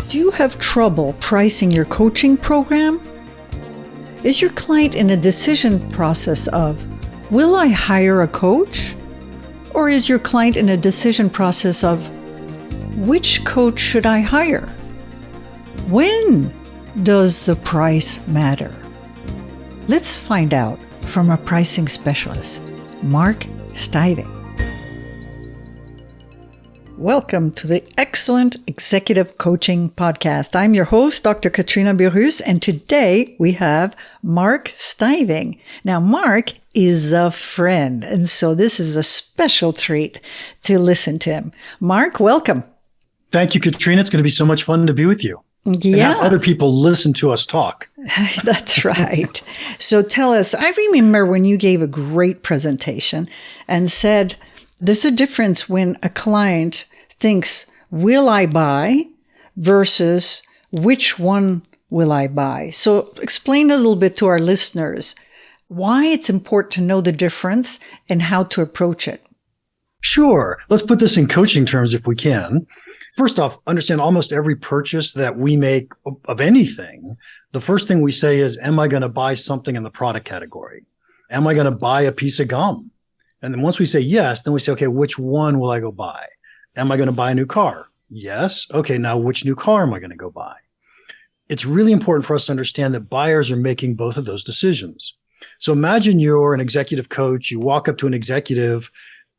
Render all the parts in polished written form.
Do you have trouble pricing your coaching program? Is your client in a decision process of, will I hire a coach? Or is your client in a decision process of, which coach should I hire? When does the price matter? Let's find out from a pricing specialist, Mark Stiving. Welcome to the Excellent Executive Coaching Podcast. I'm your host, Dr. Katrina Birus, and today we have Mark Stiving. Now, Mark is a friend, and so this is a special treat to listen to him. Mark, welcome. Thank you, Katrina. It's going to be so much fun to be with you. Yeah. And have other people listen to us talk. That's right. So tell us, I remember when you gave a great presentation and said, there's a difference when a client thinks, will I buy versus which one will I buy? So explain a little bit to our listeners why it's important to know the difference and how to approach it. Sure. Let's put this in coaching terms if we can. First off, understand almost every purchase that we make of anything, the first thing we say is, am I going to buy something in the product category? Am I going to buy a piece of gum? And then once we say yes, then we say, okay, which one will I go buy? Am I going to buy a new car? Yes. Okay, now which new car am I going to go buy? It's really important for us to understand that buyers are making both of those decisions. So imagine you're an executive coach, you walk up to an executive,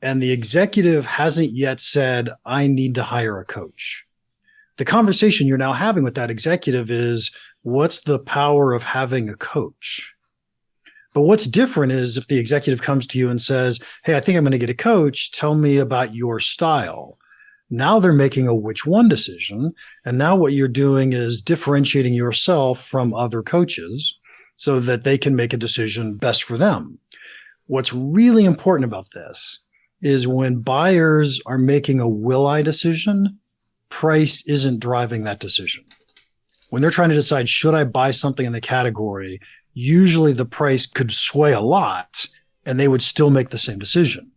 and the executive hasn't yet said, I need to hire a coach. The conversation you're now having with that executive is, what's the power of having a coach? But what's different is if the executive comes to you and says, hey, I think I'm going to get a coach. Tell me about your style. Now they're making a which one decision. And now what you're doing is differentiating yourself from other coaches so that they can make a decision best for them. What's really important about this is when buyers are making a will I decision, price isn't driving that decision. When they're trying to decide, should I buy something in the category, usually the price could sway a lot and they would still make the same decision.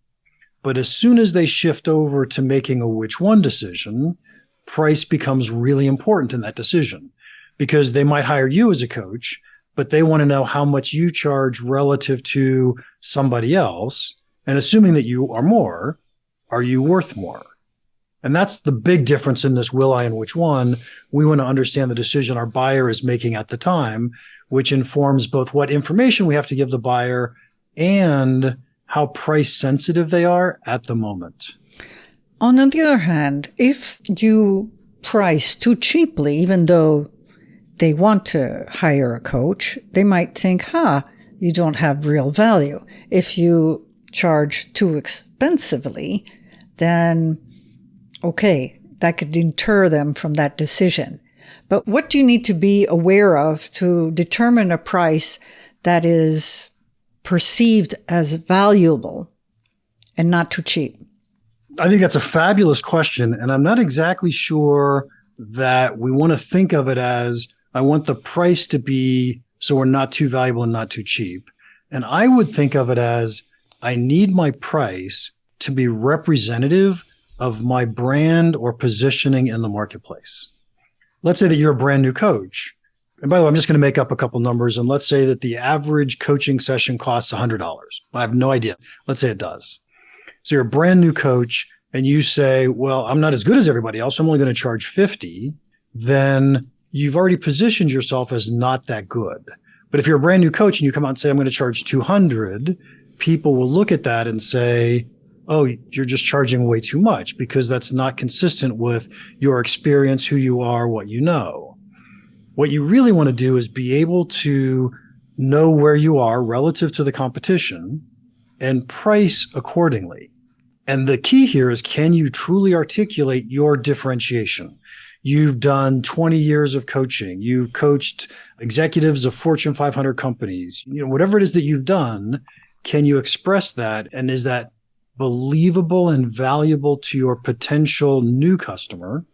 But as soon as they shift over to making a which one decision, price becomes really important in that decision because they might hire you as a coach, but they want to know how much you charge relative to somebody else. And assuming that you are more, are you worth more? And that's the big difference in this will I and which one. We want to understand the decision our buyer is making at the time, which informs both what information we have to give the buyer and how price sensitive they are at the moment. On the other hand, if you price too cheaply, even though they want to hire a coach, they might think, you don't have real value. If you charge too expensively, then okay, that could deter them from that decision. But what do you need to be aware of to determine a price that is perceived as valuable and not too cheap? I think that's a fabulous question. And I'm not exactly sure that we want to think of it as, I want the price to be so we're not too valuable and not too cheap. And I would think of it as, I need my price to be representative of my brand or positioning in the marketplace. Let's say that you're a brand new coach. And by the way, I'm just going to make up a couple numbers. And let's say that the average coaching session costs $100. I have no idea. Let's say it does. So you're a brand new coach and you say, well, I'm not as good as everybody else. So I'm only going to charge 50. Then you've already positioned yourself as not that good. But if you're a brand new coach and you come out and say, I'm going to charge 200, people will look at that and say, oh, you're just charging way too much because that's not consistent with your experience, who you are, what you know. What you really want to do is be able to know where you are relative to the competition and price accordingly. And the key here is, can you truly articulate your differentiation? You've done 20 years of coaching. You've coached executives of Fortune 500 companies. Whatever it is that you've done, can you express that? And is that believable and valuable to your potential new customer?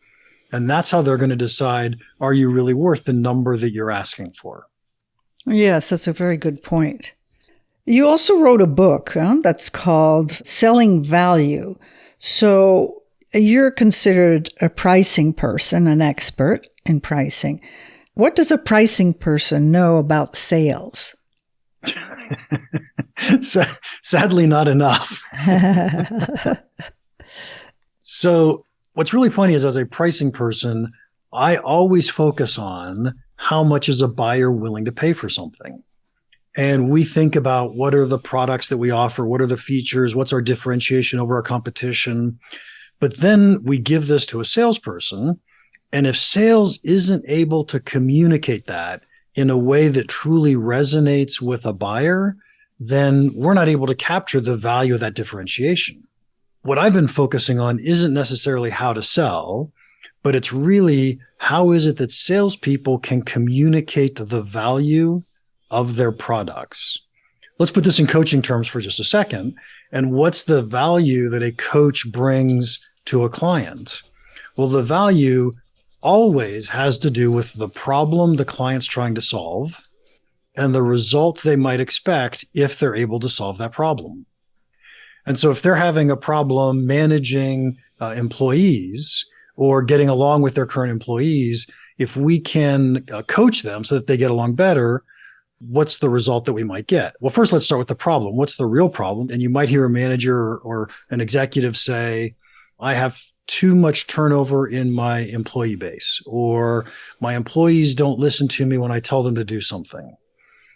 And that's how they're going to decide, are you really worth the number that you're asking for? Yes, that's a very good point. You also wrote a book that's called Selling Value. So you're considered a pricing person, an expert in pricing. What does a pricing person know about sales? Sadly, not enough. So what's really funny is as a pricing person, I always focus on how much is a buyer willing to pay for something. And we think about what are the products that we offer? What are the features? What's our differentiation over our competition? But then we give this to a salesperson. And if sales isn't able to communicate that in a way that truly resonates with a buyer, then we're not able to capture the value of that differentiation. What I've been focusing on isn't necessarily how to sell, but it's really how is it that salespeople can communicate the value of their products. Let's put this in coaching terms for just a second. And what's the value that a coach brings to a client? Well, the value always has to do with the problem the client's trying to solve and the result they might expect if they're able to solve that problem. And so if they're having a problem managing employees or getting along with their current employees, if we can coach them so that they get along better, what's the result that we might get? Well, first, let's start with the problem. What's the real problem? And you might hear a manager or an executive say, I have too much turnover in my employee base, or my employees don't listen to me when I tell them to do something.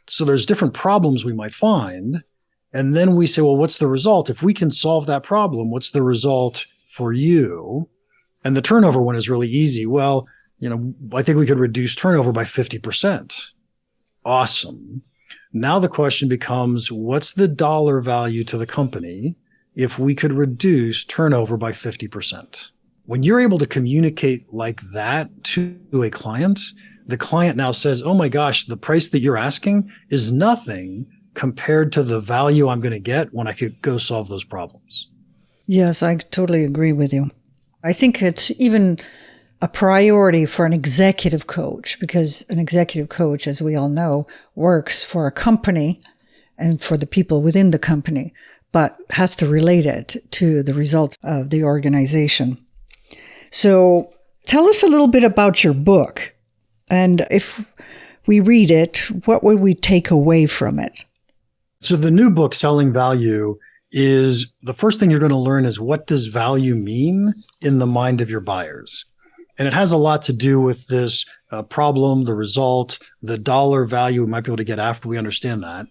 So there's different problems we might find. And then we say, well, what's the result? If we can solve that problem, what's the result for you? And the turnover one is really easy. Well, I think we could reduce turnover by 50%. Awesome. Now the question becomes, what's the dollar value to the company if we could reduce turnover by 50%? When you're able to communicate like that to a client, the client now says, oh my gosh, the price that you're asking is nothing compared to the value I'm going to get when I could go solve those problems. Yes, I totally agree with you. I think it's even a priority for an executive coach, because an executive coach, as we all know, works for a company and for the people within the company, but has to relate it to the result of the organization. So tell us a little bit about your book. And if we read it, what would we take away from it? So the new book, Selling Value, is the first thing you're going to learn is what does value mean in the mind of your buyers? And it has a lot to do with this problem, the result, the dollar value we might be able to get after we understand that.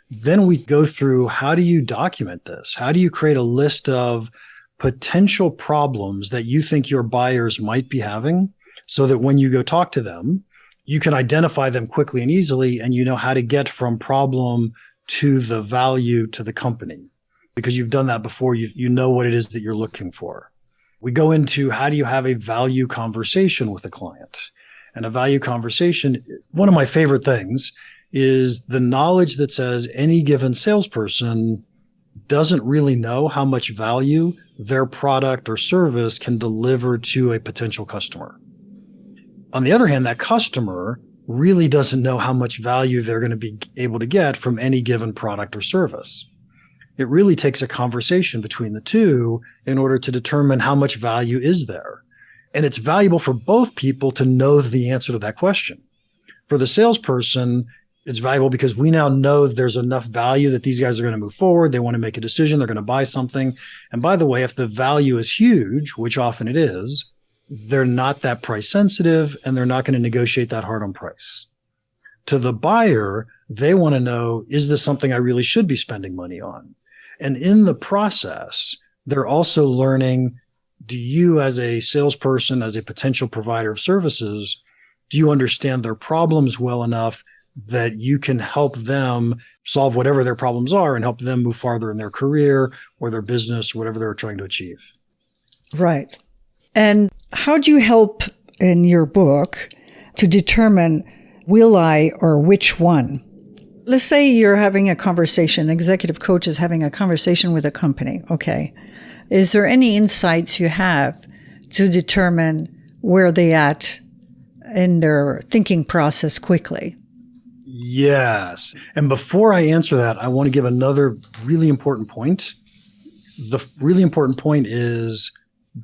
Then we go through, how do you document this? How do you create a list of potential problems that you think your buyers might be having so that when you go talk to them, you can identify them quickly and easily, and you know how to get from problem to the value to the company because you've done that before. You know what it is that you're looking for. We go into how do you have a value conversation with a client? And a value conversation, one of my favorite things is the knowledge that says any given salesperson doesn't really know how much value their product or service can deliver to a potential customer. On the other hand, that customer really doesn't know how much value they're going to be able to get from any given product or service. It really takes a conversation between the two in order to determine how much value is there. And it's valuable for both people to know the answer to that question. For the salesperson, it's valuable because we now know there's enough value that these guys are going to move forward. They want to make a decision. They're going to buy something. And by the way, if the value is huge, which often it is, they're not that price sensitive and they're not going to negotiate that hard on price. To the buyer, they want to know, is this something I really should be spending money on? And in the process, they're also learning, do you as a salesperson, as a potential provider of services, do you understand their problems well enough that you can help them solve whatever their problems are and help them move farther in their career or their business, or whatever they're trying to achieve? Right. And how do you help in your book to determine will I or which one? Let's say you're having a conversation, executive coach is having a conversation with a company. Okay. Is there any insights you have to determine where they at in their thinking process quickly? Yes. And before I answer that, I want to give another really important point. the really important point is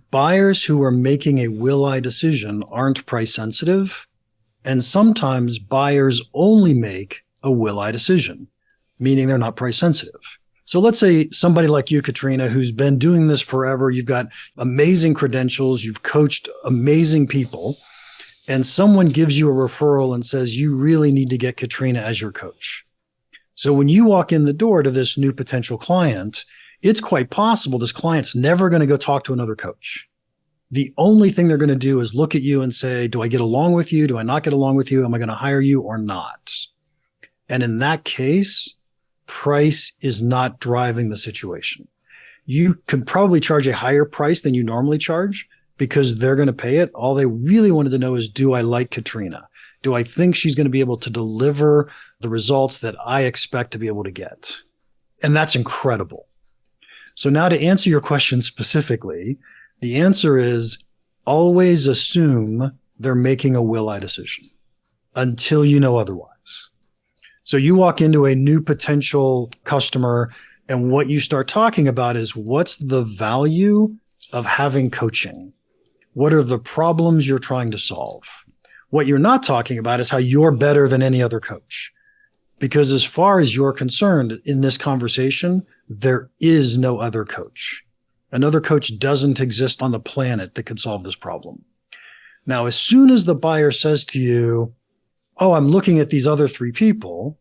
buyers who are making a will-I decision aren't price sensitive. And sometimes buyers only make a will-I decision, meaning they're not price sensitive. So let's say somebody like you, Katrina, who's been doing this forever, you've got amazing credentials, you've coached amazing people, and someone gives you a referral and says, you really need to get Katrina as your coach. So when you walk in the door to this new potential client, it's quite possible this client's never going to go talk to another coach. The only thing they're going to do is look at you and say, do I get along with you? Do I not get along with you? Am I going to hire you or not? And in that case, price is not driving the situation. You could probably charge a higher price than you normally charge because they're going to pay it. All they really wanted to know is, do I like Katrina? Do I think she's going to be able to deliver the results that I expect to be able to get? And that's incredible. So now to answer your question specifically, the answer is always assume they're making a will-I decision until you know otherwise. So you walk into a new potential customer and what you start talking about is what's the value of having coaching? What are the problems you're trying to solve? What you're not talking about is how you're better than any other coach. Because as far as you're concerned in this conversation, there is no other coach. Another coach doesn't exist on the planet that could solve this problem. Now, as soon as the buyer says to you, oh, I'm looking at these other three people,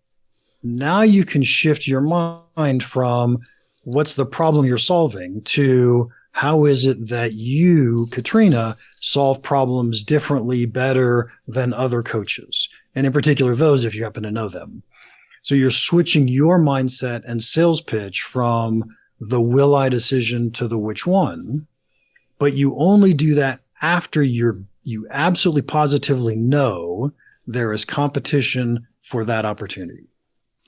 now you can shift your mind from what's the problem you're solving to how is it that you, Katrina, solve problems differently, better than other coaches, and in particular, those if you happen to know them. So you're switching your mindset and sales pitch from the will-I decision to the which one, but you only do that after you absolutely positively know there is competition for that opportunity.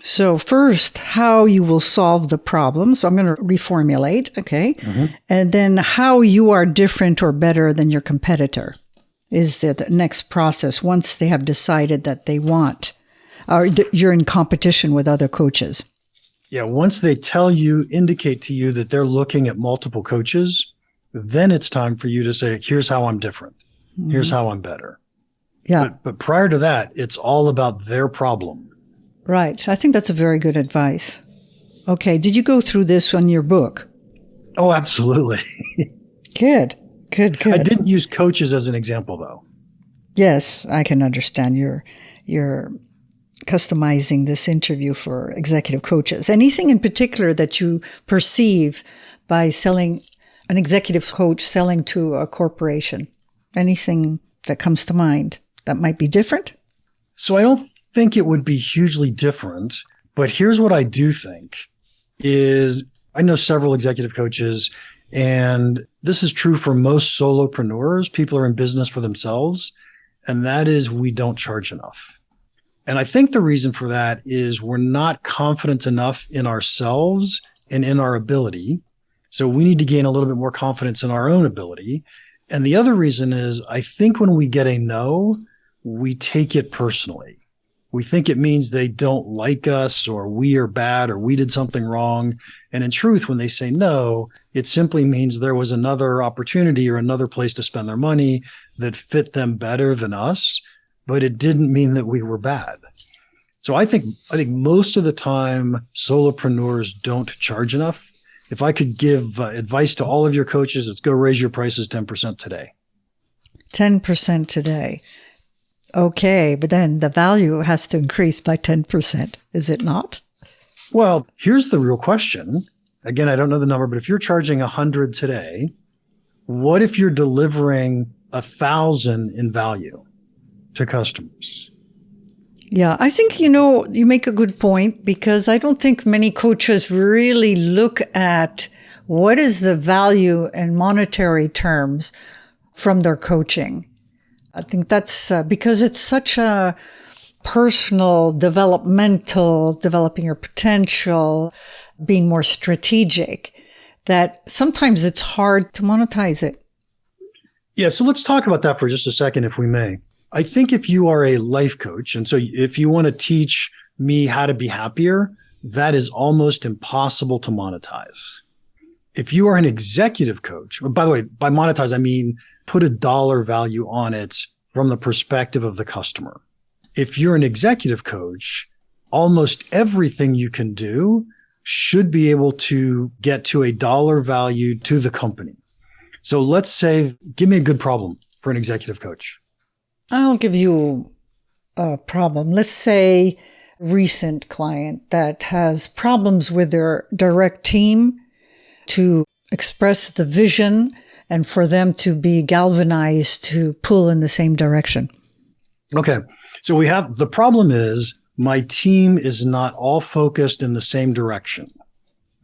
So first, how you will solve the problem. So I'm going to reformulate, okay? Mm-hmm. And then how you are different or better than your competitor is the next process once they have decided that they want, or you're in competition with other coaches. Yeah, once they indicate to you that they're looking at multiple coaches, then it's time for you to say, here's how I'm different. Mm-hmm. Here's how I'm better. Yeah. But prior to that, it's all about their problem. Right. I think that's a very good advice. Okay. Did you go through this on your book? Oh, absolutely. Good. I didn't use coaches as an example, though. Yes, I can understand. You're customizing this interview for executive coaches. Anything in particular that you perceive by selling an executive coach selling to a corporation? Anything that comes to mind that might be different? So I don't think it would be hugely different, but here's what I do think is I know several executive coaches, and this is true for most solopreneurs. People are in business for themselves, and that is we don't charge enough. And I think the reason for that is we're not confident enough in ourselves and in our ability. So we need to gain a little bit more confidence in our own ability. And the other reason is I think when we get a no, we take it personally. We think it means they don't like us or we are bad or we did something wrong. And in truth, when they say no, it simply means there was another opportunity or another place to spend their money that fit them better than us, but it didn't mean that we were bad. So I think most of the time solopreneurs don't charge enough. If I could give advice to all of your coaches, it's go raise your prices 10% today. 10% today. Okay, but then the value has to increase by 10%, is it not? Well, here's the real question. Again, I don't know the number, but if you're charging 100 today, what if you're delivering 1,000 in value to customers? Yeah, I think, you make a good point because I don't think many coaches really look at what is the value in monetary terms from their coaching. I think that's because it's such a personal, developmental, developing your potential, being more strategic, that sometimes it's hard to monetize it. Yeah, so let's talk about that for just a second, if we may. I think if you are a life coach, and so if you want to teach me how to be happier, that is almost impossible to monetize. If you are an executive coach, by the way, by monetize, I mean put a dollar value on it from the perspective of the customer. If you're an executive coach, almost everything you can do should be able to get to a dollar value to the company. So let's say, give me a good problem for an executive coach. I'll give you a problem. Let's say recent client that has problems with their direct team to express the vision and for them to be galvanized to pull in the same direction. Okay. So we have, the problem is my team is not all focused in the same direction.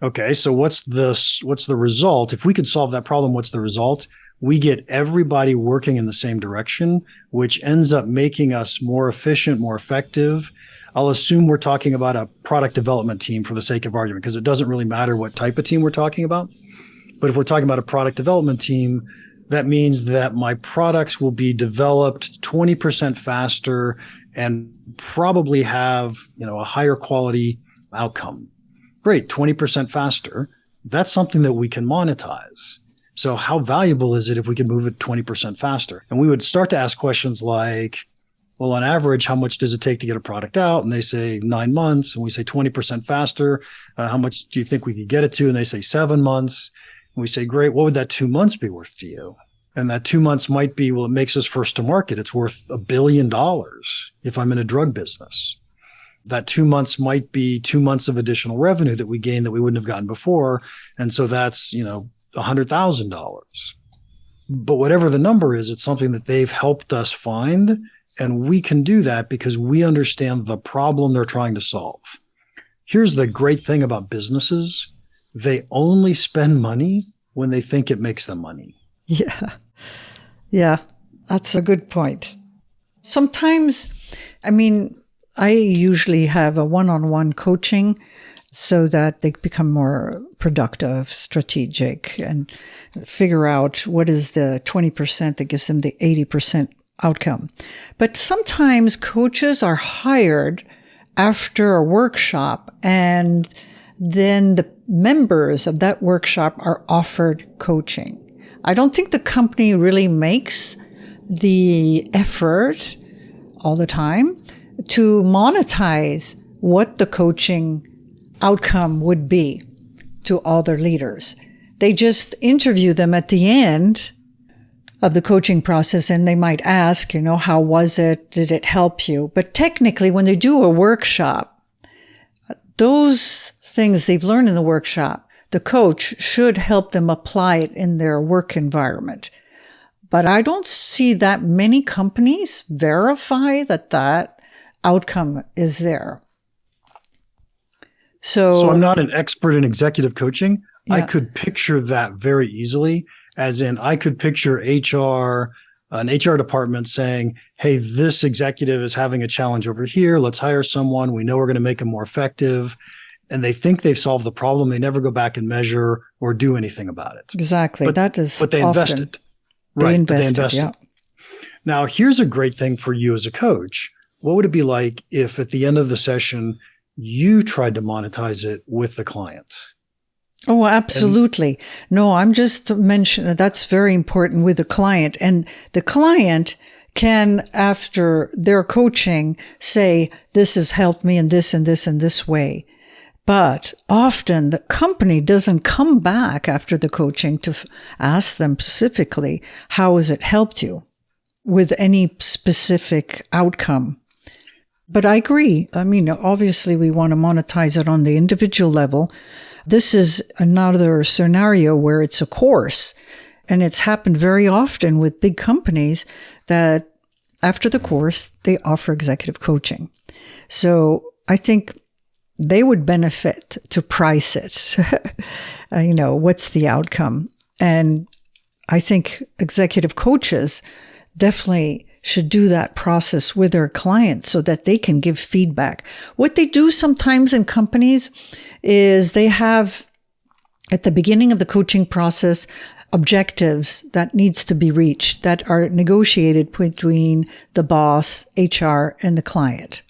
Okay. So what's the result? If we could solve that problem, what's the result? We get everybody working in the same direction, which ends up making us more efficient, more effective. I'll assume we're talking about a product development team for the sake of argument, because it doesn't really matter what type of team we're talking about. But if we're talking about a product development team, that means that my products will be developed 20% faster and probably have, a higher quality outcome. Great, 20% faster. That's something that we can monetize. So how valuable is it if we can move it 20% faster? And we would start to ask questions like, well, on average, how much does it take to get a product out? And they say 9 months. And we say 20% faster. How much do you think we could get it to? And they say 7 months. And we say, great. What would that 2 months be worth to you? And that 2 months might be, well, it makes us first to market. It's worth $1 billion if I'm in a drug business. That 2 months might be 2 months of additional revenue that we gain that we wouldn't have gotten before. And so that's, $100,000. But whatever the number is, it's something that they've helped us find. And we can do that because we understand the problem they're trying to solve. Here's the great thing about businesses. They only spend money when they think it makes them money. Yeah. Yeah. That's a good point. Sometimes, I usually have a one-on-one coaching so that they become more productive, strategic, and figure out what is the 20% that gives them the 80% outcome. But sometimes coaches are hired after a workshop, and then the members of that workshop are offered coaching. I don't think the company really makes the effort all the time to monetize what the coaching outcome would be to all their leaders. They just interview them at the end of the coaching process, and they might ask, how was it? Did it help you? But technically, when they do a workshop, those things they've learned in the workshop, the coach should help them apply it in their work environment. But I don't see that many companies verify that outcome is there. So I'm not an expert in executive coaching. Yeah. I could picture that very easily, as in I could picture an HR department saying, hey, this executive is having a challenge over here. Let's hire someone. We know we're going to make them more effective. And they think they've solved the problem. They never go back and measure or do anything about it. Exactly. But they invested. Right. But they invested. Yeah. Now, here's a great thing for you as a coach. What would it be like if at the end of the session, you tried to monetize it with the client? Oh, absolutely. No, I'm just mentioning that's very important with the client. And the client can, after their coaching, say, this has helped me in this and this and this way. But often the company doesn't come back after the coaching to ask them specifically, how has it helped you with any specific outcome? But I agree. Obviously we want to monetize it on the individual level. This is another scenario where it's a course, and it's happened very often with big companies that after the course, they offer executive coaching. So I think they would benefit to price it. What's the outcome? And I think executive coaches definitely should do that process with their clients so that they can give feedback. What they do sometimes in companies is they have, at the beginning of the coaching process, objectives that needs to be reached that are negotiated between the boss, HR, and the client.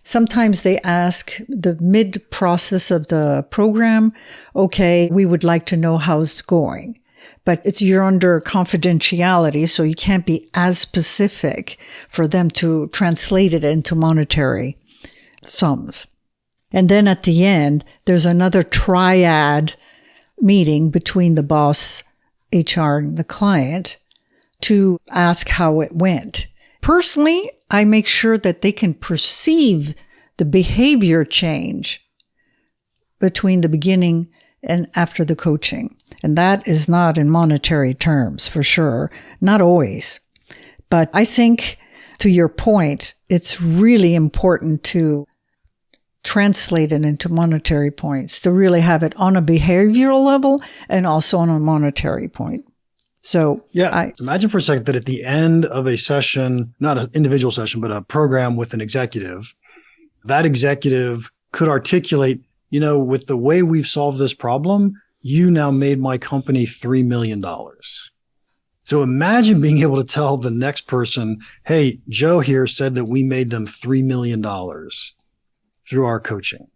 Sometimes they ask the mid-process of the program, okay, we would like to know how it's going. But you're under confidentiality, so you can't be as specific for them to translate it into monetary sums. And then at the end, there's another triad meeting between the boss, HR, and the client to ask how it went. Personally, I make sure that they can perceive the behavior change between the beginning and after the coaching. And that is not in monetary terms, for sure. Not always. But I think, to your point, it's really important to translate it into monetary points, to really have it on a behavioral level and also on a monetary point. So imagine for a second that at the end of a session, not an individual session, but a program with an executive, that executive could articulate, with the way we've solved this problem, you now made my company $3 million. So imagine being able to tell the next person, hey, Joe here said that we made them $3 million through our coaching.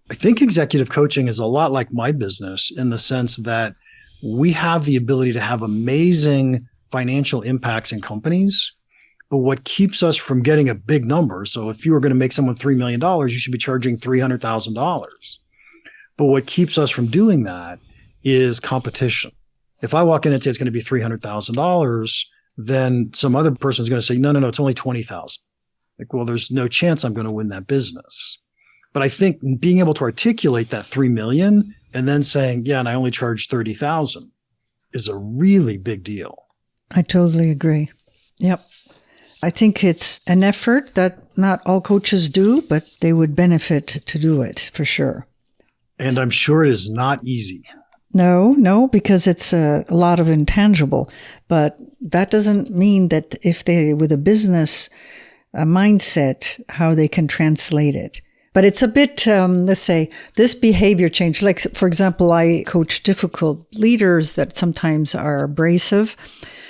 I think executive coaching is a lot like my business in the sense that we have the ability to have amazing financial impacts in companies, but what keeps us from getting a big number, so if you were going to make someone $3 million, you should be charging $300,000. But what keeps us from doing that is competition. If I walk in and say it's going to be $300,000, then some other person is going to say, no, it's only $20,000. Like, well, there's no chance I'm going to win that business. But I think being able to articulate that 3 million and then saying, and I only charge 30,000 is a really big deal. I totally agree. Yep. I think it's an effort that not all coaches do, but they would benefit to do it for sure. And I'm sure it is not easy. No, because it's a lot of intangible. But that doesn't mean that if they, with a business mindset, how they can translate it. But it's a bit, let's say, this behavior change. Like, for example, I coach difficult leaders that sometimes are abrasive.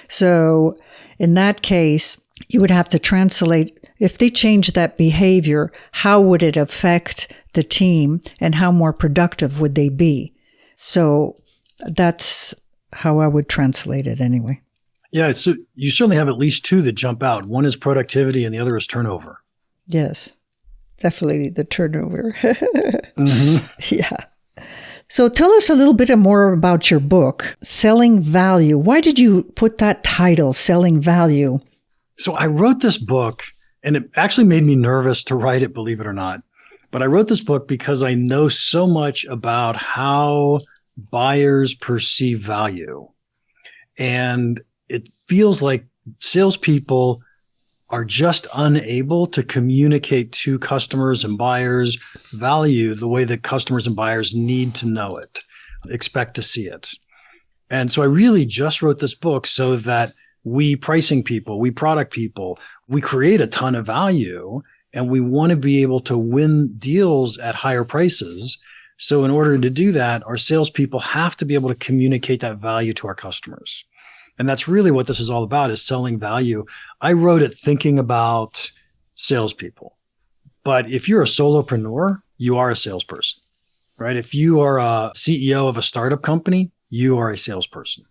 So in that case, you would have to translate, if they change that behavior, how would it affect the team and how more productive would they be? So that's how I would translate it anyway. Yeah, so you certainly have at least two that jump out. One is productivity and the other is turnover. Yes, definitely the turnover. Mm-hmm. Yeah. So tell us a little bit more about your book, Selling Value. Why did you put that title, Selling Value? So I wrote this book, and it actually made me nervous to write it, believe it or not. But I wrote this book because I know so much about how buyers perceive value. And it feels like salespeople are just unable to communicate to customers and buyers value the way that customers and buyers need to know it, expect to see it. And so I really just wrote this book so that we pricing people, we product people, we create a ton of value and we want to be able to win deals at higher prices. So in order to do that, our salespeople have to be able to communicate that value to our customers. And that's really what this is all about, is selling value. I wrote it thinking about salespeople. But if you're a solopreneur, you are a salesperson, right? If you are a CEO of a startup company, you are a salesperson.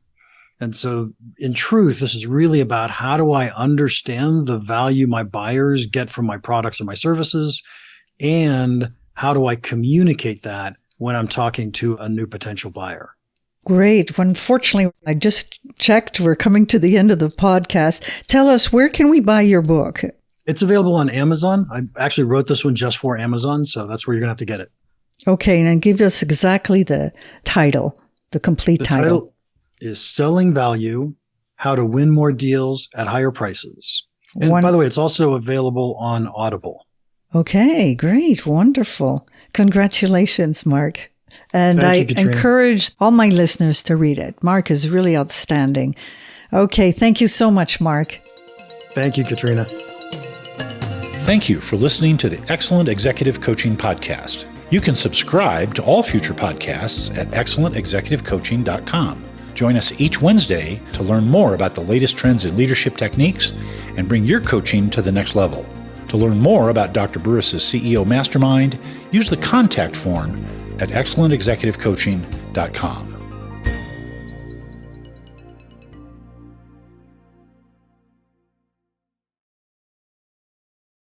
And so in truth, this is really about how do I understand the value my buyers get from my products or my services, and how do I communicate that when I'm talking to a new potential buyer? Great. Well, unfortunately, I just checked. We're coming to the end of the podcast. Tell us, where can we buy your book? It's available on Amazon. I actually wrote this one just for Amazon, so that's where you're going to have to get it. Okay. And give us exactly the title, the complete title. The title is Selling Value, How to Win More Deals at Higher Prices. And by the way, it's also available on Audible. Okay, great. Wonderful. Congratulations, Mark. And I encourage all my listeners to read it. Mark is really outstanding. Okay, thank you so much, Mark. Thank you, Katrina. Thank you for listening to the Excellent Executive Coaching Podcast. You can subscribe to all future podcasts at excellentexecutivecoaching.com. Join us each Wednesday to learn more about the latest trends in leadership techniques and bring your coaching to the next level. To learn more about Dr. Burris's CEO Mastermind, use the contact form at excellentexecutivecoaching.com.